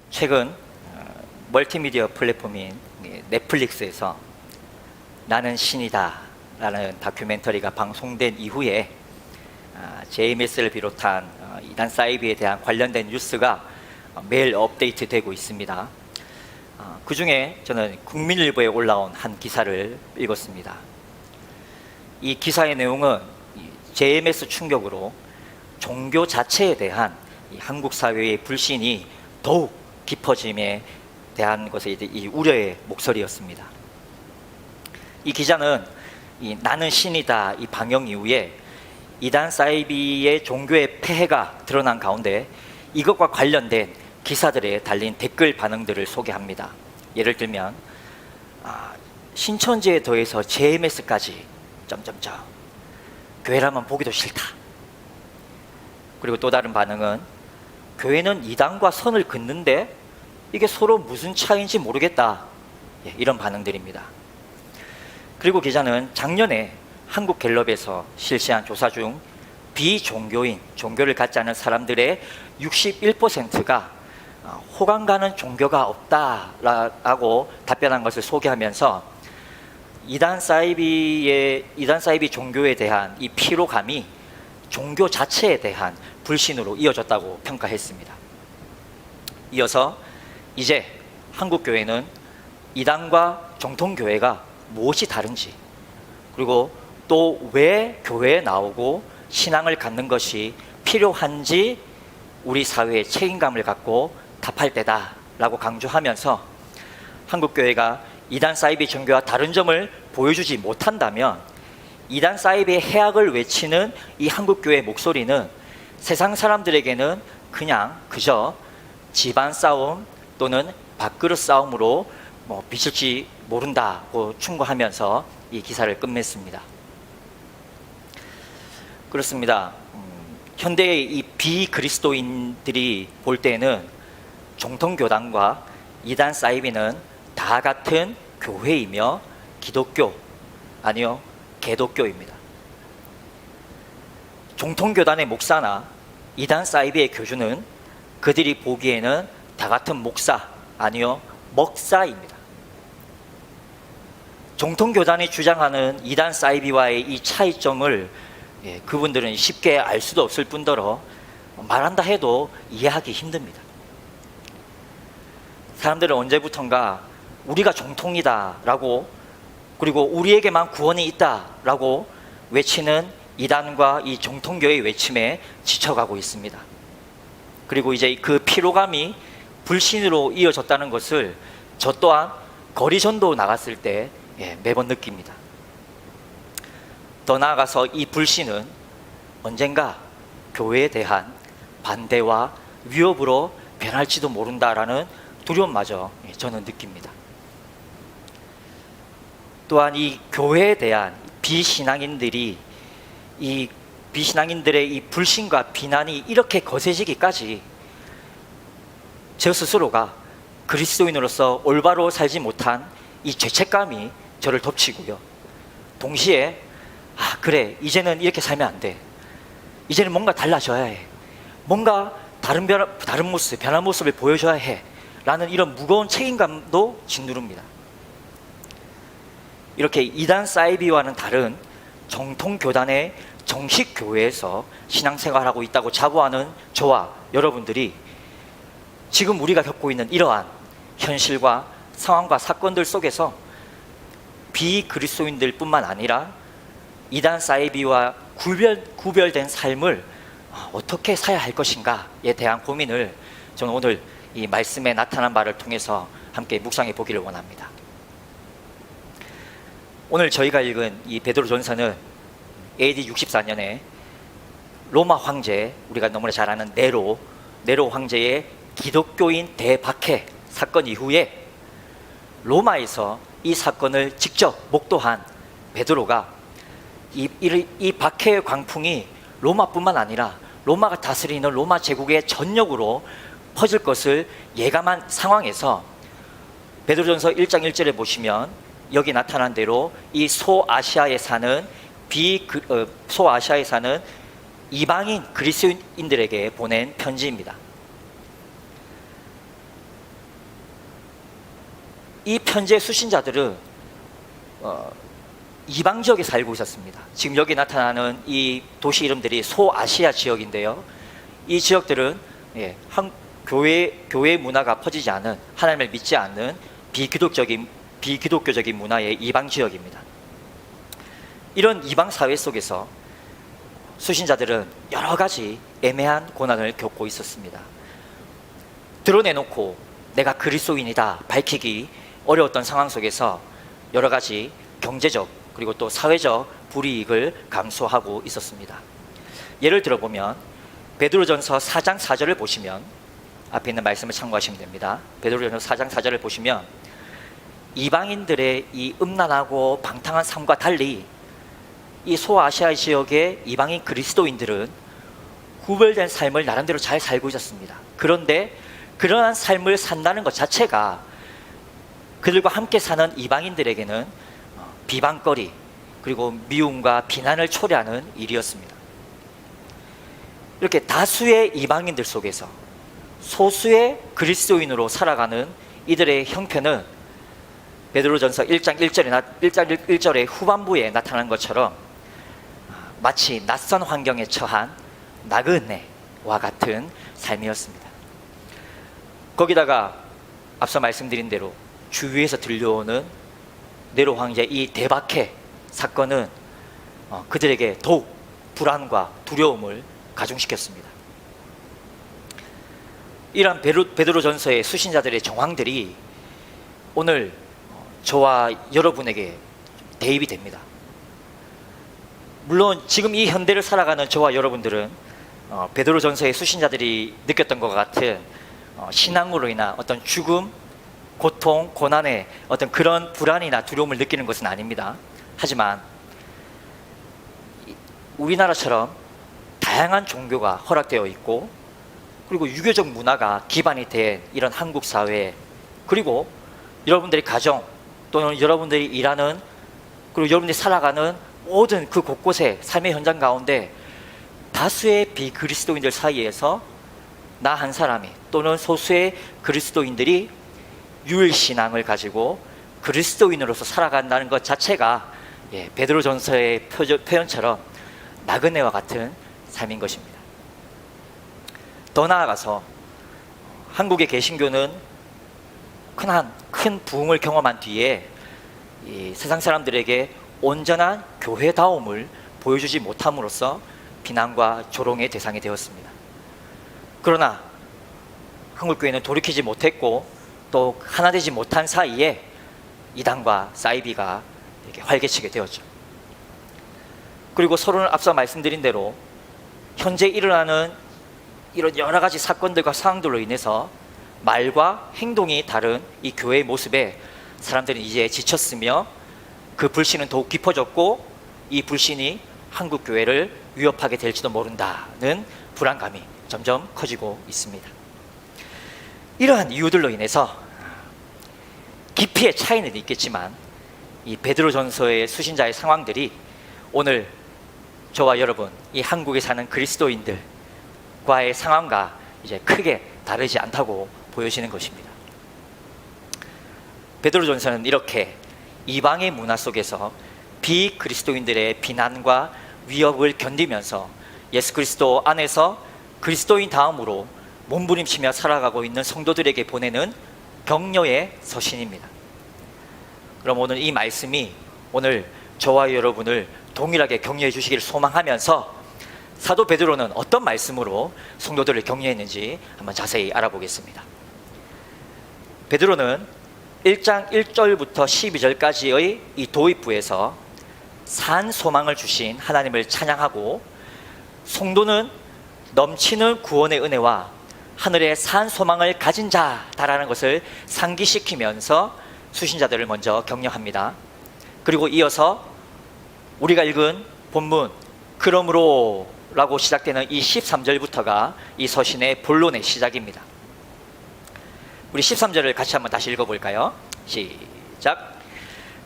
최근 멀티미디어 플랫폼인 넷플릭스에서 나는 신이다 라는 다큐멘터리가 방송된 이후에 JMS를 비롯한 이단 사이비에 대한 관련된 뉴스가 매일 업데이트 되고 있습니다. 그 중에 저는 국민일보에 올라온 한 기사를 읽었습니다. 이 기사의 내용은 JMS 충격으로 종교 자체에 대한 한국 사회의 불신이 더욱 깊어짐에 대한 것에 이 우려의 목소리였습니다. 이 기자는 이 나는 신이다 이 방영 이후에 이단 사이비의 종교의 폐해가 드러난 가운데 이것과 관련된 기사들에 달린 댓글 반응들을 소개합니다. 예를 들면 신천지에 더해서 JMS까지 교회라면 보기도 싫다. 그리고 또 다른 반응은 교회는 이단과 선을 긋는데 이게 서로 무슨 차이인지 모르겠다. 이런 반응들입니다. 그리고 기자는 작년에 한국갤럽에서 실시한 조사 중 비종교인, 종교를 갖지 않은 사람들의 61%가 호감 가는 종교가 없다라고 답변한 것을 소개하면서 이단 사이비 종교에 대한 이 피로감이 종교 자체에 대한 불신으로 이어졌다고 평가했습니다. 이어서 이제 한국교회는 이단과 정통교회가 무엇이 다른지, 그리고 또 왜 교회에 나오고 신앙을 갖는 것이 필요한지 우리 사회의 책임감을 갖고 답할 때다라고 강조하면서 한국교회가 이단 사이비 종교와 다른 점을 보여주지 못한다면 이단 사이비의 해악을 외치는 이 한국교회의 목소리는 세상 사람들에게는 그저 집안 싸움 또는 밥그릇 싸움으로 비칠지 모른다고 충고하면서 이 기사를 끝맺습니다. 그렇습니다. 현대의 이 비그리스도인들이 볼 때는 정통교단과 이단 사이비는 다 같은 교회이며 기독교, 아니요 개독교입니다. 정통교단의 목사나 이단 사이비의 교주는 그들이 보기에는 다 같은 목사, 아니요 먹사입니다. 정통교단이 주장하는 이단 사이비와의 이 차이점을 그분들은 쉽게 알 수도 없을 뿐더러 말한다 해도 이해하기 힘듭니다. 사람들은 언제부턴가 우리가 정통이다 라고, 그리고 우리에게만 구원이 있다 라고 외치는 이단과 이 정통교의 외침에 지쳐가고 있습니다. 그리고 이제 그 피로감이 불신으로 이어졌다는 것을 저 또한 거리전도 나갔을 때 매번 느낍니다. 더 나아가서 이 불신은 언젠가 교회에 대한 반대와 위협으로 변할지도 모른다라는 두려움마저 저는 느낍니다. 또한 이 교회에 대한 비신앙인들의 이 불신과 비난이 이렇게 거세지기까지 저 스스로가 그리스도인으로서 올바로 살지 못한 이 죄책감이 저를 덮치고요. 동시에 그래, 이제는 이렇게 살면 안 돼. 이제는 뭔가 달라져야 해. 뭔가 다른 모습, 변한 모습을 보여줘야 해. 라는 이런 무거운 책임감도 짓누릅니다. 이렇게 이단 사이비와는 다른 정통교단의 정식 교회에서 신앙생활하고 있다고 자부하는 저와 여러분들이 지금 우리가 겪고 있는 이러한 현실과 상황과 사건들 속에서 비그리스도인들 뿐만 아니라 이단 사이비와 구별된 삶을 어떻게 살아야 할 것인가에 대한 고민을 저는 오늘 이 말씀에 나타난 바를 통해서 함께 묵상해 보기를 원합니다. 오늘 저희가 읽은 이 베드로전서는 AD 64년에 로마 황제, 우리가 너무나 잘 아는 네로 황제의 기독교인 대박해 사건 이후에 로마에서 이 사건을 직접 목도한 베드로가 이 박해의 광풍이 로마뿐만 아니라 로마가 다스리는 로마 제국의 전역으로 퍼질 것을 예감한 상황에서 베드로전서 1장 1절에 보시면 여기 나타난 대로 이 소아시아에 사는 이방인 그리스도인들에게 보낸 편지입니다. 이 편지의 수신자들은 이방 지역에 살고 있었습니다. 지금 여기 나타나는 이 도시 이름들이 소아시아 지역인데요. 이 지역들은 교회 문화가 퍼지지 않은, 하나님을 믿지 않는 비기독교적인 문화의 이방 지역입니다. 이런 이방 사회 속에서 수신자들은 여러 가지 애매한 고난을 겪고 있었습니다. 드러내놓고 내가 그리스도인이다 밝히기 어려웠던 상황 속에서 여러 가지 경제적 그리고 또 사회적 불이익을 감수하고 있었습니다. 예를 들어보면 베드로전서 4장 4절을 보시면, 앞에 있는 말씀을 참고하시면 됩니다. 베드로전서 4장 4절을 보시면 이방인들의 이 음란하고 방탕한 삶과 달리 이 소아시아 지역의 이방인 그리스도인들은 구별된 삶을 나름대로 잘 살고 있었습니다. 그런데 그러한 삶을 산다는 것 자체가 그들과 함께 사는 이방인들에게는 비방거리 그리고 미움과 비난을 초래하는 일이었습니다. 이렇게 다수의 이방인들 속에서 소수의 그리스도인으로 살아가는 이들의 형편은 베드로전서 1장 1절의 후반부에 나타난 것처럼 마치 낯선 환경에 처한 나그네와 같은 삶이었습니다. 거기다가 앞서 말씀드린 대로 주위에서 들려오는 네로 황제의 이 대박해 사건은 그들에게 더욱 불안과 두려움을 가중시켰습니다. 이러한 베드로전서의 수신자들의 정황들이 오늘 저와 여러분에게 대입이 됩니다. 물론 지금 이 현대를 살아가는 저와 여러분들은 베드로전서의 수신자들이 느꼈던 것 같은 신앙으로 인한 어떤 죽음, 고통, 고난의 어떤 그런 불안이나 두려움을 느끼는 것은 아닙니다. 하지만 우리나라처럼 다양한 종교가 허락되어 있고 그리고 유교적 문화가 기반이 된 이런 한국 사회, 그리고 여러분들의 가정 또는 여러분들이 일하는 그리고 여러분들이 살아가는 모든 그 곳곳의 삶의 현장 가운데 다수의 비그리스도인들 사이에서 나 한 사람이 또는 소수의 그리스도인들이 유일신앙을 가지고 그리스도인으로서 살아간다는 것 자체가 베드로전서의 표현처럼 나그네와 같은 삶인 것입니다. 더 나아가서 한국의 개신교는 큰 부흥을 경험한 뒤에 이 세상 사람들에게 온전한 교회다움을 보여주지 못함으로써 비난과 조롱의 대상이 되었습니다. 그러나 한국교회는 돌이키지 못했고 또 하나 되지 못한 사이에 이단과 사이비가 이렇게 활개치게 되었죠. 그리고 서로는 앞서 말씀드린 대로 현재 일어나는 이런 여러 가지 사건들과 상황들로 인해서 말과 행동이 다른 이 교회의 모습에 사람들은 이제 지쳤으며 그 불신은 더욱 깊어졌고 이 불신이 한국 교회를 위협하게 될지도 모른다는 불안감이 점점 커지고 있습니다. 이러한 이유들로 인해서 깊이의 차이는 있겠지만 이 베드로전서의 수신자의 상황들이 오늘 저와 여러분 이 한국에 사는 그리스도인들과의 상황과 이제 크게 다르지 않다고 보여지는 것입니다. 베드로전서는 이렇게 이방의 문화 속에서 비그리스도인들의 비난과 위협을 견디면서 예수 그리스도 안에서 그리스도인 다음으로 몸부림치며 살아가고 있는 성도들에게 보내는 격려의 서신입니다. 그럼 오늘 이 말씀이 오늘 저와 여러분을 동일하게 격려해 주시기를 소망하면서 사도 베드로는 어떤 말씀으로 성도들을 격려했는지 한번 자세히 알아보겠습니다. 베드로는 1장 1절부터 12절까지의 이 도입부에서 산 소망을 주신 하나님을 찬양하고 성도는 넘치는 구원의 은혜와 하늘의 산 소망을 가진 자다라는 것을 상기시키면서 수신자들을 먼저 격려합니다. 그리고 이어서 우리가 읽은 본문 그러므로 라고 시작되는 이 13절부터가 이 서신의 본론의 시작입니다. 우리 13절을 같이 한번 다시 읽어볼까요? 시작.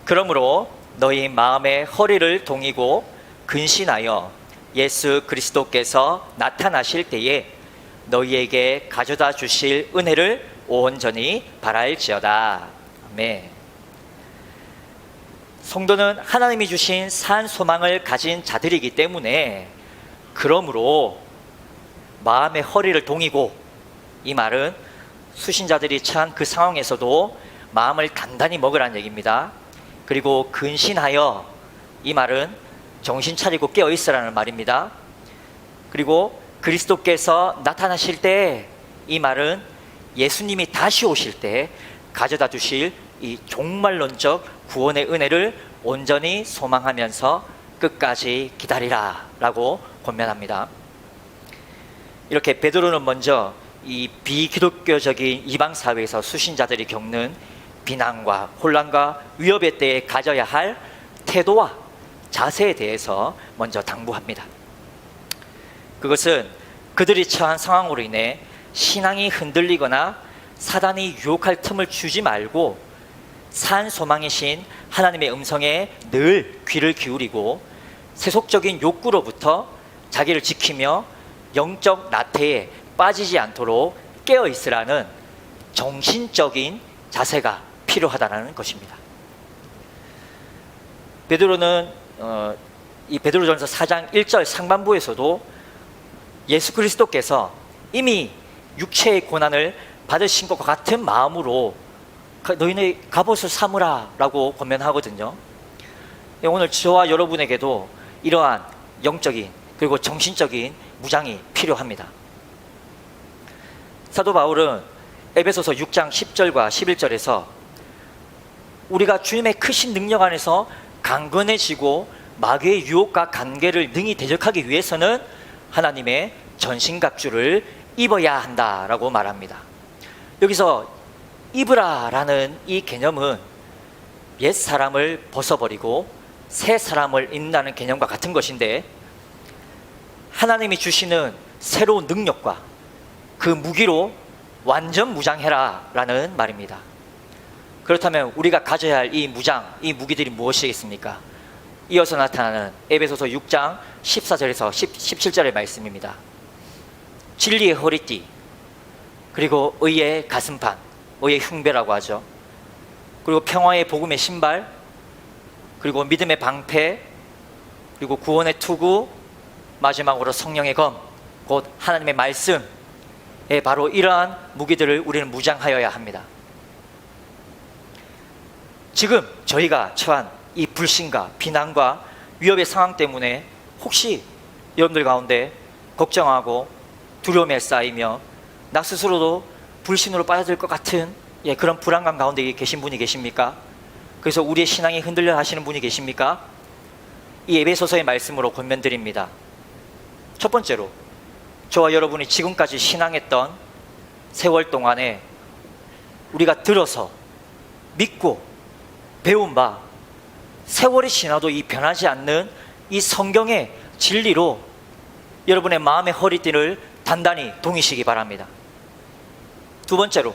그러므로 너희 마음의 허리를 동이고 근신하여 예수 그리스도께서 나타나실 때에 너희에게 가져다 주실 은혜를 온전히 바랄지어다. 아멘. 성도는 하나님이 주신 산 소망을 가진 자들이기 때문에, 그러므로 마음의 허리를 동이고, 이 말은 수신자들이 처한 그 상황에서도 마음을 단단히 먹으라는 얘기입니다. 그리고 근신하여, 이 말은 정신 차리고 깨어 있으라는 말입니다. 그리고 그리스도께서 나타나실 때, 이 말은 예수님이 다시 오실 때 가져다 주실 이 종말론적 구원의 은혜를 온전히 소망하면서 끝까지 기다리라 라고 권면합니다. 이렇게 베드로는 먼저 이 비기독교적인 이방 사회에서 수신자들이 겪는 비난과 혼란과 위협의 때에 가져야 할 태도와 자세에 대해서 먼저 당부합니다. 그것은 그들이 처한 상황으로 인해 신앙이 흔들리거나 사단이 유혹할 틈을 주지 말고 산 소망이신 하나님의 음성에 늘 귀를 기울이고 세속적인 욕구로부터 자기를 지키며 영적 나태에 빠지지 않도록 깨어 있으라는 정신적인 자세가 필요하다는 것입니다. 베드로는 이 베드로전서 4장 1절 상반부에서도 예수 그리스도께서 이미 육체의 고난을 받으신 것과 같은 마음으로 너희는 갑옷을 삼으라 라고 권면하거든요. 오늘 저와 여러분에게도 이러한 영적인 그리고 정신적인 무장이 필요합니다. 사도 바울은 에베소서 6장 10절과 11절에서 우리가 주님의 크신 능력 안에서 강건해지고 마귀의 유혹과 관계를 능히 대적하기 위해서는 하나님의 전신갑주를 입어야 한다라고 말합니다. 여기서 입으라라는 이 개념은 옛 사람을 벗어버리고 새 사람을 입는다는 개념과 같은 것인데, 하나님이 주시는 새로운 능력과 그 무기로 완전 무장해라 라는 말입니다. 그렇다면 우리가 가져야 할 이 무장, 이 무기들이 무엇이겠습니까? 이어서 나타나는 에베소서 6장 14절에서 17절의 말씀입니다. 진리의 허리띠, 그리고 의의 가슴판, 의의 흉배라고 하죠. 그리고 평화의 복음의 신발, 그리고 믿음의 방패, 그리고 구원의 투구, 마지막으로 성령의 검, 곧 하나님의 말씀, 바로 이러한 무기들을 우리는 무장하여야 합니다. 지금 저희가 처한 이 불신과 비난과 위협의 상황 때문에 혹시 여러분들 가운데 걱정하고 두려움에 쌓이며 나 스스로도 불신으로 빠져들 것 같은 그런 불안감 가운데 계신 분이 계십니까? 그래서 우리의 신앙이 흔들려 하시는 분이 계십니까? 이 에베소서의 말씀으로 권면드립니다. 첫 번째로, 저와 여러분이 지금까지 신앙했던 세월 동안에 우리가 들어서 믿고 배운 바, 세월이 지나도 이 변하지 않는 이 성경의 진리로 여러분의 마음의 허리띠를 단단히 동이시기 바랍니다. 두 번째로,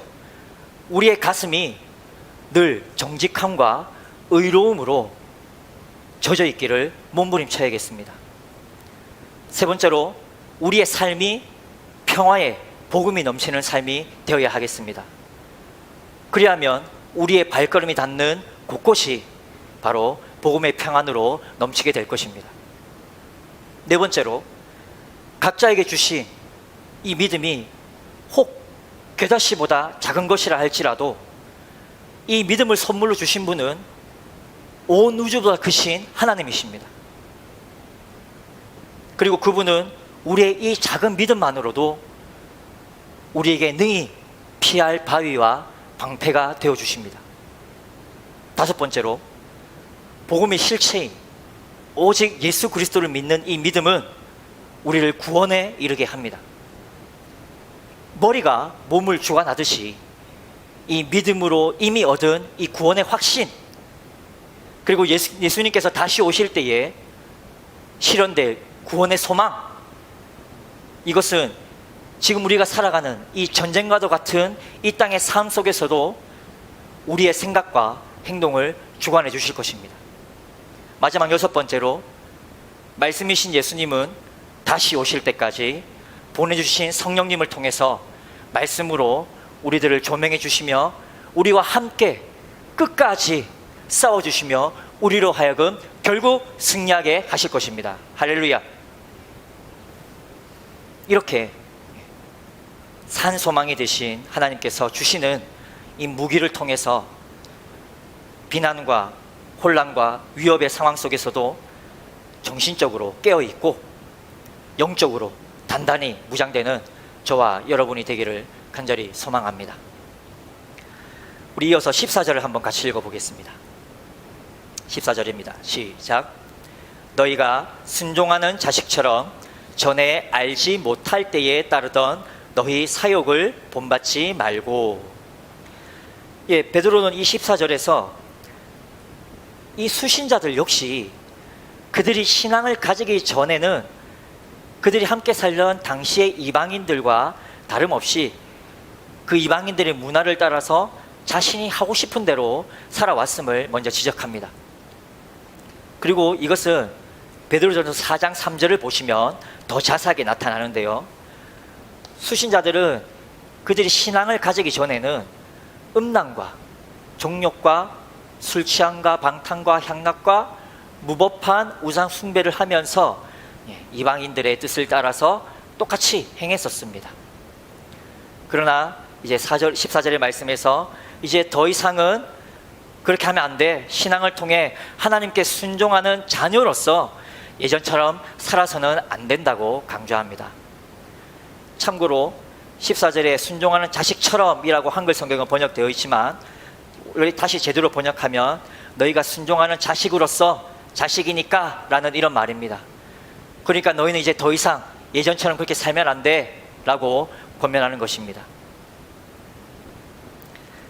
우리의 가슴이 늘 정직함과 의로움으로 젖어 있기를 몸부림쳐야겠습니다. 세 번째로, 우리의 삶이 평화의 복음이 넘치는 삶이 되어야 하겠습니다. 그리하면 우리의 발걸음이 닿는 곳곳이 바로 복음의 평안으로 넘치게 될 것입니다. 네 번째로, 각자에게 주신 이 믿음이 혹 겨자씨보다 작은 것이라 할지라도 이 믿음을 선물로 주신 분은 온 우주보다 크신 하나님이십니다. 그리고 그분은 우리의 이 작은 믿음만으로도 우리에게 능히 피할 바위와 방패가 되어주십니다. 다섯 번째로, 복음의 실체인 오직 예수 그리스도를 믿는 이 믿음은 우리를 구원에 이르게 합니다. 머리가 몸을 주관하듯이 이 믿음으로 이미 얻은 이 구원의 확신, 그리고 예수님께서 다시 오실 때에 실현될 구원의 소망, 이것은 지금 우리가 살아가는 이 전쟁과도 같은 이 땅의 삶 속에서도 우리의 생각과 행동을 주관해 주실 것입니다. 마지막 여섯 번째로, 말씀이신 예수님은 다시 오실 때까지 보내주신 성령님을 통해서 말씀으로 우리들을 조명해 주시며 우리와 함께 끝까지 싸워주시며 우리로 하여금 결국 승리하게 하실 것입니다. 할렐루야. 이렇게 산 소망이 되신 하나님께서 주시는 이 무기를 통해서 비난과 혼란과 위협의 상황 속에서도 정신적으로 깨어있고 영적으로 단단히 무장되는 저와 여러분이 되기를 간절히 소망합니다. 우리 이어서 14절을 한번 같이 읽어보겠습니다. 14절입니다. 시작. 너희가 순종하는 자식처럼 전에 알지 못할 때에 따르던 너희 사욕을 본받지 말고. 베드로는 이 14절에서 이 수신자들 역시 그들이 신앙을 가지기 전에는 그들이 함께 살던 당시의 이방인들과 다름없이 그 이방인들의 문화를 따라서 자신이 하고 싶은 대로 살아왔음을 먼저 지적합니다. 그리고 이것은 베드로전서 4장 3절을 보시면 더 자세하게 나타나는데요, 수신자들은 그들이 신앙을 가지기 전에는 음란과 정욕과 술 취함과 방탕과 향락과 무법한 우상 숭배를 하면서 이방인들의 뜻을 따라서 똑같이 행했었습니다. 그러나 이제 14절의 말씀에서 이제 더 이상은 그렇게 하면 안 돼. 신앙을 통해 하나님께 순종하는 자녀로서 예전처럼 살아서는 안 된다고 강조합니다. 참고로 14절에 순종하는 자식처럼 이라고 한글 성경은 번역되어 있지만 다시 제대로 번역하면 너희가 순종하는 자식으로서, 자식이니까 라는 이런 말입니다. 그러니까 너희는 이제 더 이상 예전처럼 그렇게 살면 안 돼 라고 권면하는 것입니다.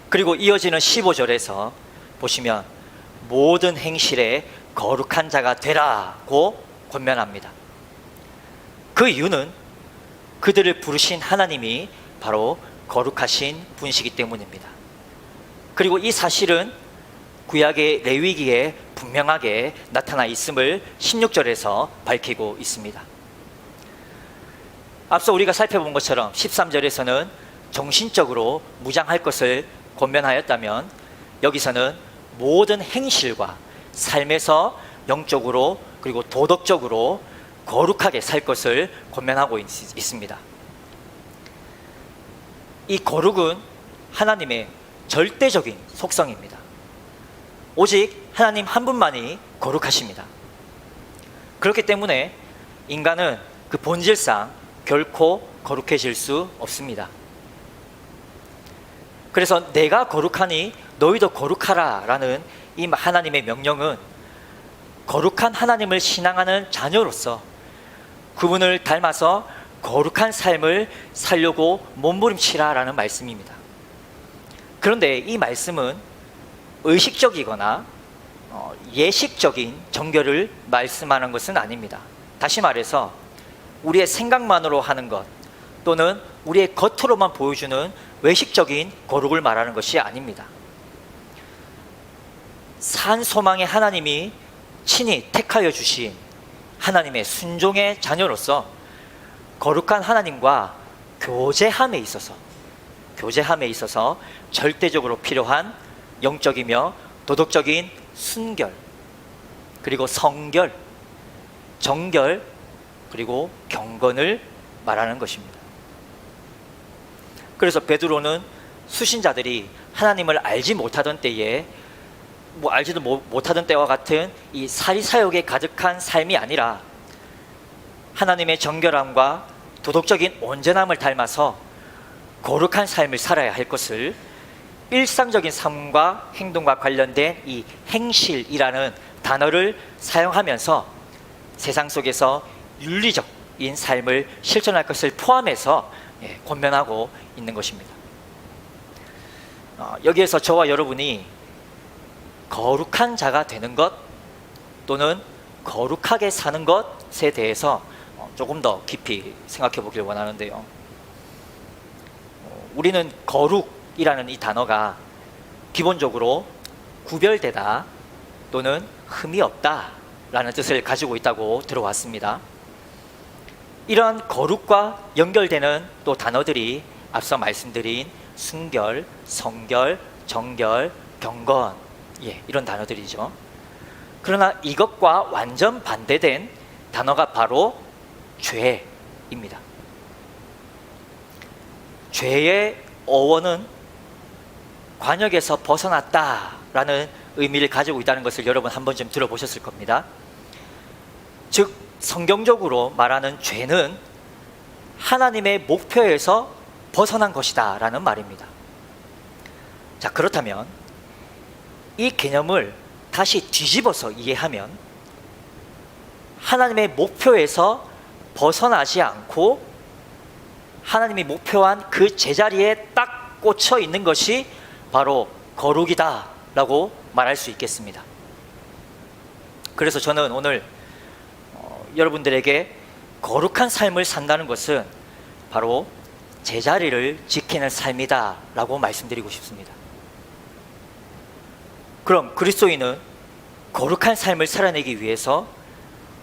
그리고 이어지는 15절에서 보시면 모든 행실에 거룩한 자가 되라고 권면합니다. 그 이유는 그들을 부르신 하나님이 바로 거룩하신 분이시기 때문입니다. 그리고 이 사실은 구약의 레위기에 분명하게 나타나 있음을 16절에서 밝히고 있습니다. 앞서 우리가 살펴본 것처럼 13절에서는 정신적으로 무장할 것을 권면하였다면 여기서는 모든 행실과 삶에서 영적으로 그리고 도덕적으로 거룩하게 살 것을 권면하고 있습니다. 이 거룩은 하나님의 절대적인 속성입니다. 오직 하나님 한 분만이 거룩하십니다. 그렇기 때문에 인간은 그 본질상 결코 거룩해질 수 없습니다. 그래서 내가 거룩하니 너희도 거룩하라 라는 이 하나님의 명령은 거룩한 하나님을 신앙하는 자녀로서 그분을 닮아서 거룩한 삶을 살려고 몸부림치라 라는 말씀입니다. 그런데 이 말씀은 의식적이거나 예식적인 정결을 말씀하는 것은 아닙니다. 다시 말해서 우리의 생각만으로 하는 것 또는 우리의 겉으로만 보여주는 외식적인 거룩을 말하는 것이 아닙니다. 산 소망의 하나님이 친히 택하여 주신 하나님의 순종의 자녀로서 거룩한 하나님과 교제함에 있어서 절대적으로 필요한 영적이며 도덕적인 순결, 그리고 성결, 정결, 그리고 경건을 말하는 것입니다. 그래서 베드로는 수신자들이 하나님을 알지 못하던 때에 알지도 못하던 때와 같은 이 사리사욕에 가득한 삶이 아니라 하나님의 정결함과 도덕적인 온전함을 닮아서 거룩한 삶을 살아야 할 것을 일상적인 삶과 행동과 관련된 이 행실이라는 단어를 사용하면서 세상 속에서 윤리적인 삶을 실천할 것을 포함해서 권면하고 있는 것입니다. 여기에서 저와 여러분이 거룩한 자가 되는 것 또는 거룩하게 사는 것에 대해서 조금 더 깊이 생각해 보길 원하는데요, 우리는 거룩이라는 이 단어가 기본적으로 구별되다 또는 흠이 없다 라는 뜻을 가지고 있다고 들어왔습니다. 이러한 거룩과 연결되는 또 단어들이 앞서 말씀드린 순결, 성결, 정결, 경건, 이런 단어들이죠. 그러나 이것과 완전 반대된 단어가 바로 죄입니다. 죄의 어원은 관역에서 벗어났다라는 의미를 가지고 있다는 것을 여러분 한 번쯤 들어보셨을 겁니다. 즉 성경적으로 말하는 죄는 하나님의 목표에서 벗어난 것이다 라는 말입니다. 자, 그렇다면 이 개념을 다시 뒤집어서 이해하면 하나님의 목표에서 벗어나지 않고 하나님이 목표한 그 제자리에 딱 꽂혀 있는 것이 바로 거룩이다 라고 말할 수 있겠습니다. 그래서 저는 오늘 여러분들에게 거룩한 삶을 산다는 것은 바로 제자리를 지키는 삶이다 라고 말씀드리고 싶습니다. 그럼 그리스도인은 거룩한 삶을 살아내기 위해서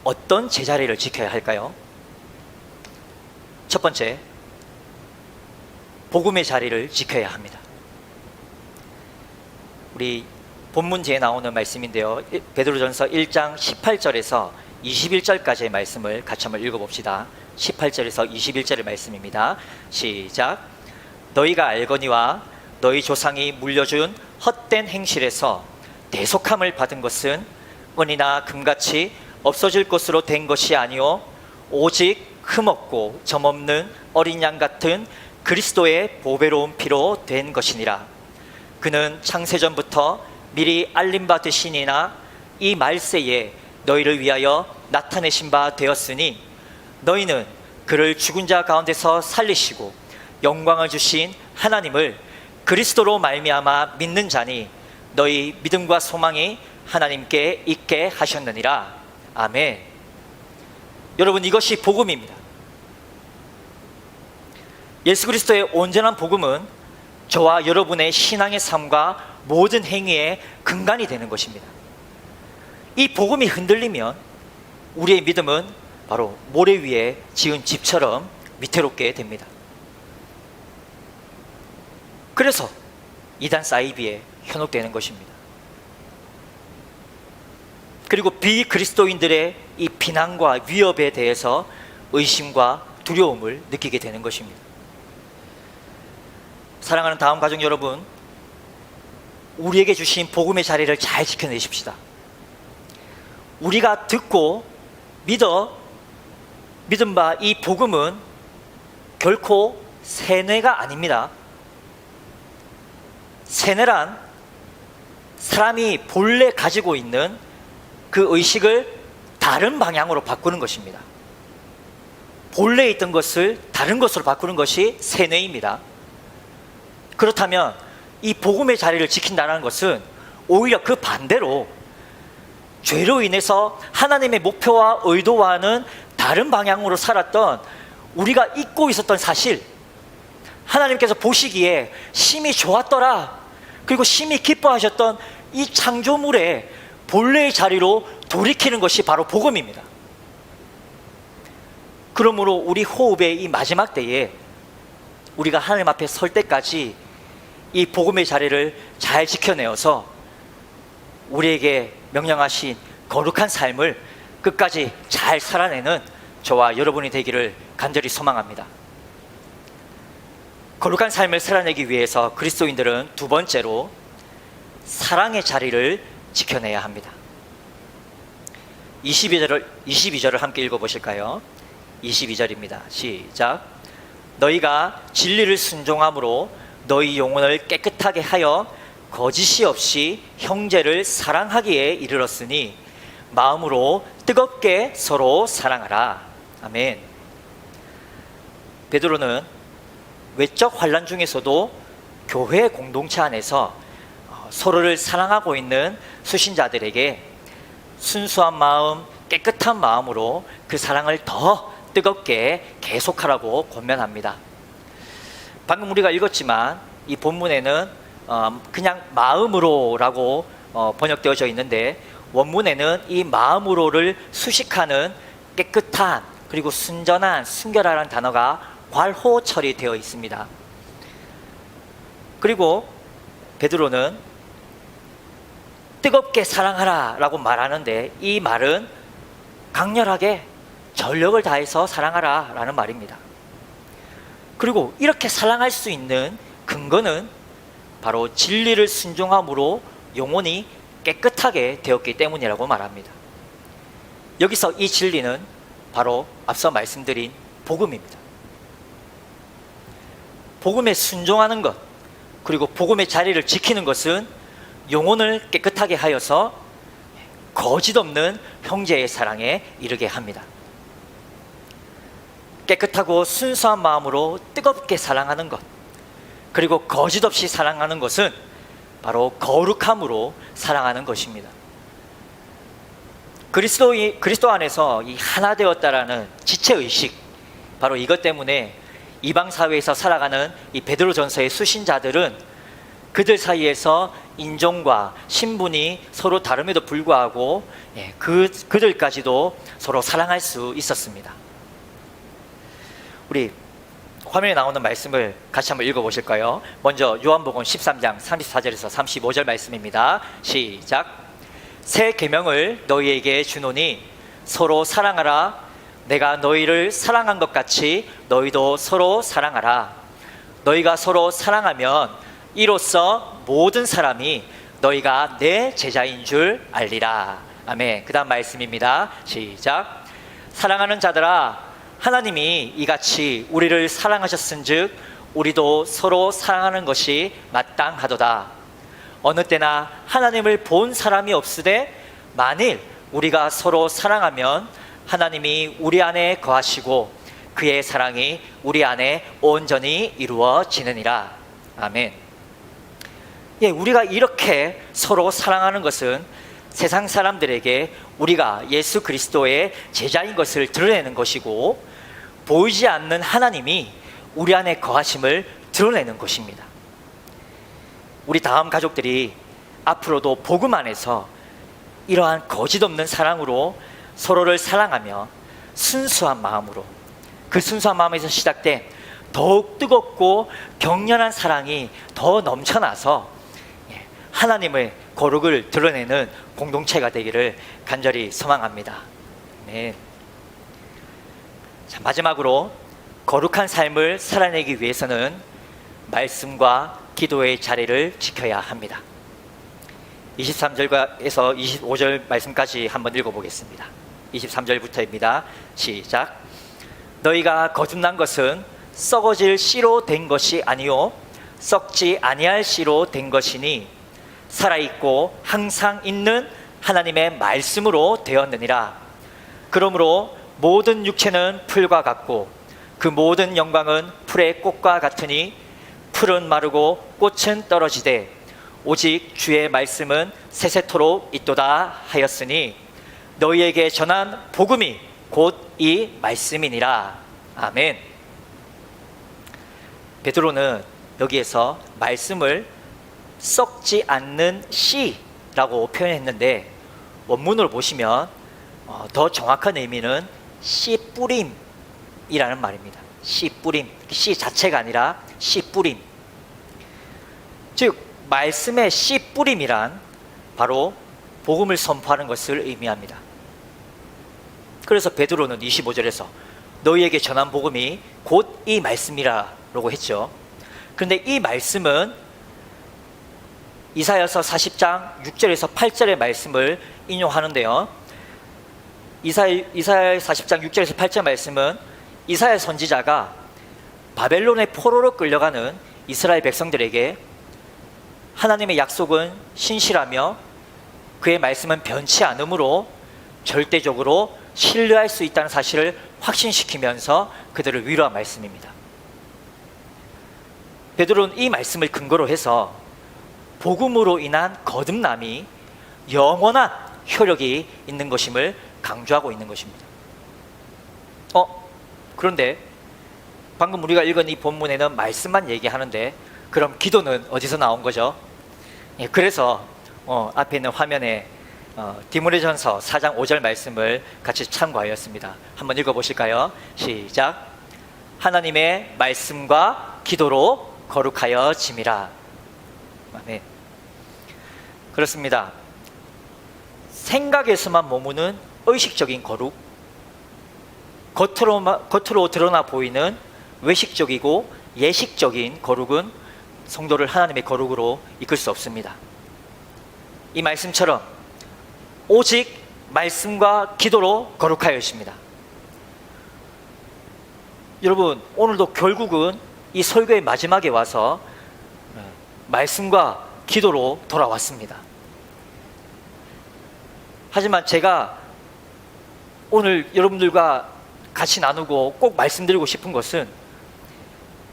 어떤 제자리를 지켜야 할까요? 첫 번째, 복음의 자리를 지켜야 합니다. 우리 본문지에 나오는 말씀인데요, 베드로전서 1장 18절에서 21절까지의 말씀을 같이 한번 읽어봅시다. 18절에서 21절의 말씀입니다. 시작. 너희가 알거니와 너희 조상이 물려준 헛된 행실에서 대속함을 받은 것은 은이나 금같이 없어질 것으로 된 것이 아니요 오직 흠없고 점없는 어린 양 같은 그리스도의 보배로운 피로 된 것이니라. 그는 창세전부터 미리 알림받으시니나 이 말세에 너희를 위하여 나타내신 바 되었으니 너희는 그를 죽은 자 가운데서 살리시고 영광을 주신 하나님을 그리스도로 말미암아 믿는 자니 너희 믿음과 소망이 하나님께 있게 하셨느니라. 아멘. 여러분, 이것이 복음입니다. 예수 그리스도의 온전한 복음은 저와 여러분의 신앙의 삶과 모든 행위의 근간이 되는 것입니다. 이 복음이 흔들리면 우리의 믿음은 바로 모래 위에 지은 집처럼 위태롭게 됩니다. 그래서 이단 사이비에 현혹되는 것입니다. 그리고 비그리스도인들의 이 비난과 위협에 대해서 의심과 두려움을 느끼게 되는 것입니다. 사랑하는 다음 가족 여러분, 우리에게 주신 복음의 자리를 잘 지켜내십시다. 우리가 듣고 믿은 바 이 복음은 결코 세뇌가 아닙니다. 세뇌란 사람이 본래 가지고 있는 그 의식을 다른 방향으로 바꾸는 것입니다. 본래 있던 것을 다른 것으로 바꾸는 것이 세뇌입니다. 그렇다면 이 복음의 자리를 지킨다는 것은 오히려 그 반대로 죄로 인해서 하나님의 목표와 의도와는 다른 방향으로 살았던 우리가 잊고 있었던 사실, 하나님께서 보시기에 심히 좋았더라, 그리고 심히 기뻐하셨던 이 창조물의 본래의 자리로 돌이키는 것이 바로 복음입니다. 그러므로 우리 호흡의 이 마지막 때에 우리가 하나님 앞에 설 때까지 이 복음의 자리를 잘 지켜내어서 우리에게 명령하신 거룩한 삶을 끝까지 잘 살아내는 저와 여러분이 되기를 간절히 소망합니다. 거룩한 삶을 살아내기 위해서 그리스도인들은 두 번째로 사랑의 자리를 지켜내야 합니다. 22절을 함께 읽어보실까요? 22절입니다. 시작. 너희가 진리를 순종함으로 너희 영혼을 깨끗하게 하여 거짓이 없이 형제를 사랑하기에 이르렀으니 마음으로 뜨겁게 서로 사랑하라. 아멘. 베드로는 외적 환난 중에서도 교회 공동체 안에서 서로를 사랑하고 있는 수신자들에게 순수한 마음, 깨끗한 마음으로 그 사랑을 더 뜨겁게 계속하라고 권면합니다. 방금 우리가 읽었지만 이 본문에는 그냥 마음으로라고 번역되어져 있는데 원문에는 이 마음으로를 수식하는 깨끗한 그리고 순전한, 순결하라는 단어가 괄호 처리되어 있습니다. 그리고 베드로는 뜨겁게 사랑하라 라고 말하는데, 이 말은 강렬하게 전력을 다해서 사랑하라 라는 말입니다. 그리고 이렇게 사랑할 수 있는 근거는 바로 진리를 순종함으로 영혼이 깨끗하게 되었기 때문이라고 말합니다. 여기서 이 진리는 바로 앞서 말씀드린 복음입니다. 복음에 순종하는 것, 그리고 복음의 자리를 지키는 것은 영혼을 깨끗하게 하여서 거짓 없는 형제의 사랑에 이르게 합니다. 깨끗하고 순수한 마음으로 뜨겁게 사랑하는 것, 그리고 거짓 없이 사랑하는 것은 바로 거룩함으로 사랑하는 것입니다. 그리스도 안에서 이 하나 되었다라는 지체의식, 바로 이것 때문에 이방 사회에서 살아가는 이 베드로전서의 수신자들은 그들 사이에서 인종과 신분이 서로 다름에도 불구하고 그들까지도 서로 사랑할 수 있었습니다. 우리 화면에 나오는 말씀을 같이 한번 읽어보실까요? 먼저 요한복음 13장 34절에서 35절 말씀입니다. 시작. 새 계명을 너희에게 주노니 서로 사랑하라. 내가 너희를 사랑한 것 같이 너희도 서로 사랑하라. 너희가 서로 사랑하면 이로써 모든 사람이 너희가 내 제자인 줄 알리라. 아멘. 그 다음 말씀입니다. 시작. 사랑하는 자들아, 하나님이 이같이 우리를 사랑하셨은즉 우리도 서로 사랑하는 것이 마땅하도다. 어느 때나 하나님을 본 사람이 없으되 만일 우리가 서로 사랑하면 하나님이 우리 안에 거하시고 그의 사랑이 우리 안에 온전히 이루어지느니라. 아멘. 우리가 이렇게 서로 사랑하는 것은 세상 사람들에게 우리가 예수 그리스도의 제자인 것을 드러내는 것이고, 보이지 않는 하나님이 우리 안에 거하심을 드러내는 것입니다. 우리 다음 가족들이 앞으로도 복음 안에서 이러한 거짓 없는 사랑으로 서로를 사랑하며 순수한 마음으로, 그 순수한 마음에서 시작된 더욱 뜨겁고 격렬한 사랑이 더 넘쳐나서 하나님의 거룩을 드러내는 공동체가 되기를 간절히 소망합니다. 네. 자, 마지막으로 거룩한 삶을 살아내기 위해서는 말씀과 기도의 자리를 지켜야 합니다. 23절에서 25절 말씀까지 한번 읽어보겠습니다. 23절부터입니다. 시작. 너희가 거듭난 것은 썩어질 씨로 된 것이 아니요 썩지 아니할 씨로 된 것이니 살아있고 항상 있는 하나님의 말씀으로 되었느니라. 그러므로 모든 육체는 풀과 같고 그 모든 영광은 풀의 꽃과 같으니 풀은 마르고 꽃은 떨어지되 오직 주의 말씀은 세세토록 있도다 하였으니 너희에게 전한 복음이 곧 이 말씀이니라. 아멘. 베드로는 여기에서 말씀을 썩지 않는 씨라고 표현했는데, 원문으로 보시면 더 정확한 의미는 씨 뿌림이라는 말입니다. 씨 뿌림, 씨 자체가 아니라 씨 뿌림. 즉 말씀의 씨 뿌림이란 바로 복음을 선포하는 것을 의미합니다. 그래서 베드로는 25절에서 너희에게 전한 복음이 곧 이 말씀이라고 했죠. 그런데 이 말씀은 이사야서 40장 6절에서 8절의 말씀을 인용하는데요, 이사야 40장 6절에서 8절 말씀은 이사야 선지자가 바벨론의 포로로 끌려가는 이스라엘 백성들에게 하나님의 약속은 신실하며 그의 말씀은 변치 않으므로 절대적으로 신뢰할 수 있다는 사실을 확신시키면서 그들을 위로한 말씀입니다. 베드로는 이 말씀을 근거로 해서 복음으로 인한 거듭남이 영원한 효력이 있는 것임을 강조하고 있는 것입니다. 그런데 방금 우리가 읽은 이 본문에는 말씀만 얘기하는데 그럼 기도는 어디서 나온 거죠? 그래서 앞에 있는 화면에 디모데전서 4장 5절 말씀을 같이 참고하였습니다. 한번 읽어보실까요? 시작. 하나님의 말씀과 기도로 거룩하여 짐이라. 아멘. 그렇습니다. 생각에서만 머무는 의식적인 거룩, 겉으로 드러나 보이는 외식적이고 예식적인 거룩은 성도를 하나님의 거룩으로 이끌 수 없습니다. 이 말씀처럼 오직 말씀과 기도로 거룩하여 있습니다. 여러분, 오늘도 결국은 이 설교의 마지막에 와서 말씀과 기도로 돌아왔습니다. 하지만 제가 오늘 여러분들과 같이 나누고 꼭 말씀드리고 싶은 것은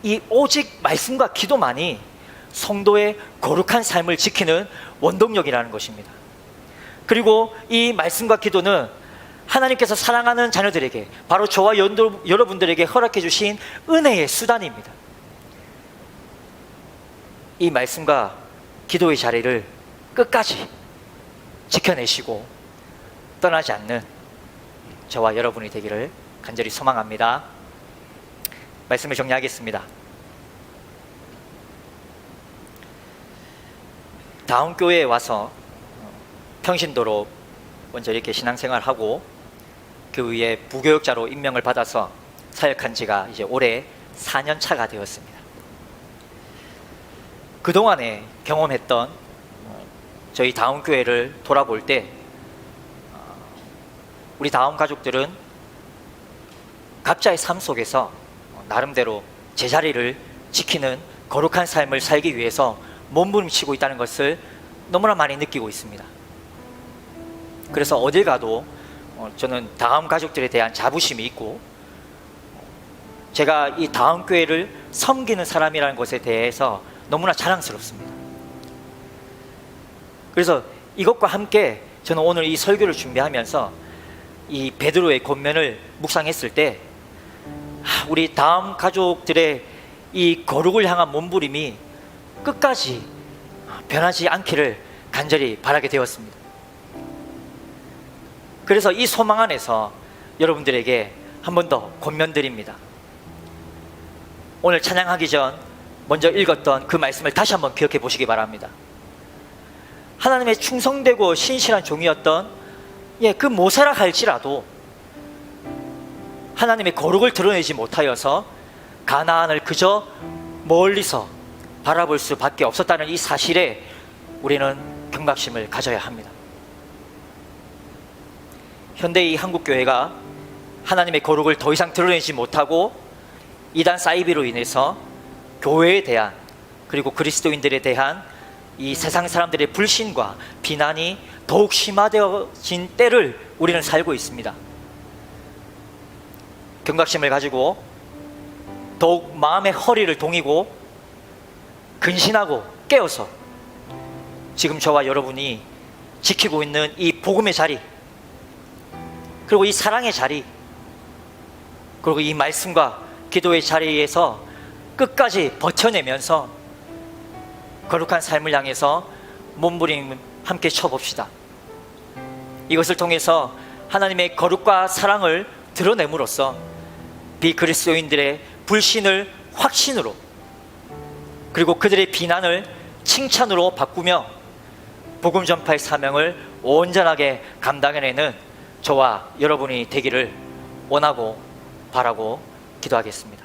이 오직 말씀과 기도만이 성도의 거룩한 삶을 지키는 원동력이라는 것입니다. 그리고 이 말씀과 기도는 하나님께서 사랑하는 자녀들에게, 바로 저와 여러분들에게 허락해 주신 은혜의 수단입니다. 이 말씀과 기도의 자리를 끝까지 지켜내시고 떠나지 않는 저와 여러분이 되기를 간절히 소망합니다. 말씀을 정리하겠습니다. 다음 교회에 와서 평신도로 먼저 이렇게 신앙생활하고 그 후에 부교역자로 임명을 받아서 사역한 지가 이제 올해 4년 차가 되었습니다. 그동안에 경험했던 저희 다음 교회를 돌아볼 때 우리 다음 가족들은 각자의 삶 속에서 나름대로 제자리를 지키는 거룩한 삶을 살기 위해서 몸부림치고 있다는 것을 너무나 많이 느끼고 있습니다. 그래서 어딜 가도 저는 다음 가족들에 대한 자부심이 있고, 제가 이 다음 교회를 섬기는 사람이라는 것에 대해서 너무나 자랑스럽습니다. 그래서 이것과 함께 저는 오늘 이 설교를 준비하면서 이 베드로의 권면을 묵상했을 때 우리 다음 가족들의 이 거룩을 향한 몸부림이 끝까지 변하지 않기를 간절히 바라게 되었습니다. 그래서 이 소망 안에서 여러분들에게 한 번 더 권면드립니다. 오늘 찬양하기 전 먼저 읽었던 그 말씀을 다시 한번 기억해 보시기 바랍니다. 하나님의 충성되고 신실한 종이었던 그 모세라 할지라도 하나님의 거룩을 드러내지 못하여서 가나안을 그저 멀리서 바라볼 수밖에 없었다는 이 사실에 우리는 경각심을 가져야 합니다. 현대의 한국교회가 하나님의 거룩을 더 이상 드러내지 못하고 이단 사이비로 인해서 교회에 대한, 그리고 그리스도인들에 대한 이 세상 사람들의 불신과 비난이 더욱 심화되어진 때를 우리는 살고 있습니다. 경각심을 가지고 더욱 마음의 허리를 동이고 근신하고 깨어서 지금 저와 여러분이 지키고 있는 이 복음의 자리, 그리고 이 사랑의 자리, 그리고 이 말씀과 기도의 자리에서 끝까지 버텨내면서 거룩한 삶을 향해서 몸부림 함께 쳐봅시다. 이것을 통해서 하나님의 거룩과 사랑을 드러냄으로써 비그리스도인들의 불신을 확신으로, 그리고 그들의 비난을 칭찬으로 바꾸며 복음 전파의 사명을 온전하게 감당해내는 저와 여러분이 되기를 원하고 바라고 기도하겠습니다.